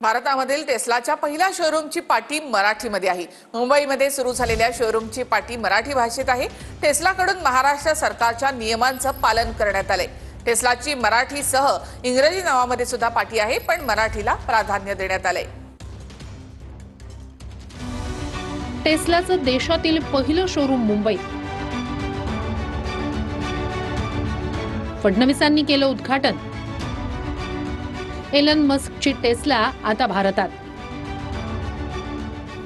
भारतामधील टेस्लाच्या पहिल्या शोरूमची पाटी मराठीमध्ये आहे। मुंबईमध्ये सुरू झालेल्या शोरूमची पाटी मराठी भाषेत आहे। टेस्लाकडून महाराष्ट्र सरकारच्या नियमांचं पालन करण्यात आले। टेस्लाची मराठीसह इंग्रजी नावामध्ये सुद्धा पाटी आहे, पण मराठीला प्राधान्य देण्यात आले। टेस्लाचं देशातील पहिलं शोरूम मुंबईत। फडणवीसांनी केलं उद्घाटन। एलन मस्कची टेस्ला आता भारतात।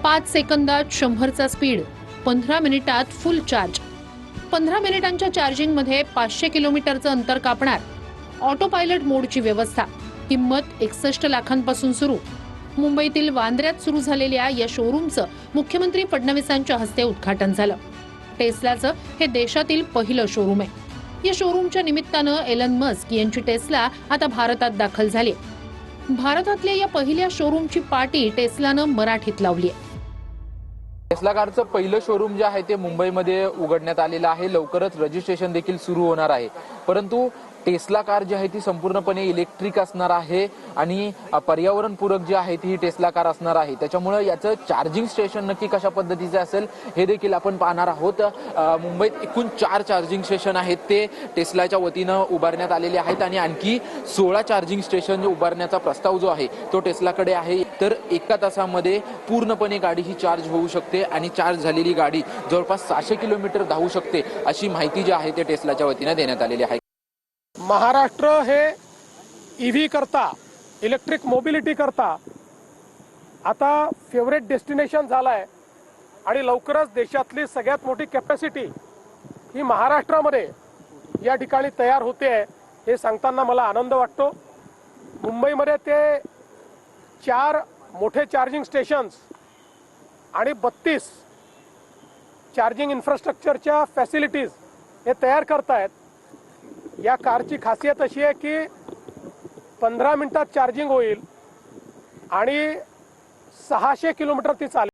5 सेकंदात 100चा स्पीड, 15 मिनिटात फुल चार्ज। 15 मिनिटांच्या चार्जिंग मध्ये 500 किलोमीटरचं अंतर कापणार। ऑटो पायलट मोडची व्यवस्था। किंमत 61 लाखांपासून सुरू। मुंबईतील वांद्र्यात सुरू झालेल्या या शोरूमचं मुख्यमंत्री फडणवीसांच्या हस्ते उद्घाटन झालं। टेस्लाचं हे देशातील पहिलं शोरूम आहे। या शोरूमच्या निमित्तानं एलन मस्क यांची टेस्ला आता भारतात दाखल झाली। भारतातल्या या पहिल्या शोरूमची पाटी टेस्लानं मराठीत लावली आहे। टेस्ला कारचं पहिलं शोरूम जे आहे ते मुंबईमध्ये उघडण्यात आलेलं आहे। लवकरच रजिस्ट्रेशन देखील सुरू होणार आहे। परंतु टेस्ला कार जी आहे ती संपूर्णपणे इलेक्ट्रिक असणार आहे आणि पर्यावरणपूरक जी आहे ती टेस्ला कार असणार आहे। त्याच्यामुळे याचं चार्जिंग स्टेशन नक्की कशा पद्धतीचे असेल हे देखील आपण पाहणार आहोत। मुंबईत एकूण 4 चार्जिंग स्टेशन आहेत ते टेस्लाच्या वतीनं उभारण्यात आलेले आहेत आणि आणखी 16 चार्जिंग स्टेशन उभारण्याचा प्रस्ताव जो आहे तो टेस्लाकडे आहे। तर 1 तासामध्ये पूर्णपणे गाडी ही चार्ज होऊ शकते आणि चार्ज झालेली गाडी जवळपास 600 किलोमीटर धावू शकते अशी माहिती जी आहे ते टेस्लाच्या वतीनं देण्यात आलेली आहे। महाराष्ट्र हे ईव्ही करता, इलेक्ट्रिक मोबिलिटी करता आता फेवरेट डेस्टिनेशन झालाय आणि लवकरच देशातली सगळ्यात मोठी कॅपॅसिटी ही महाराष्ट्रामध्ये या ठिकाणी तयार होते आहे हे सांगताना मला आनंद वाटतो। मुंबईमध्ये ते 4 मोठे चार्जिंग स्टेशन्स आणि 32 चार्जिंग इन्फ्रास्ट्रक्चरच्या फॅसिलिटीज हे तयार करतायत। या कारची खासियत अशी आहे की 15 मिनिटात चार्जिंग होईल आणि 600 किलोमीटर ती चालेल।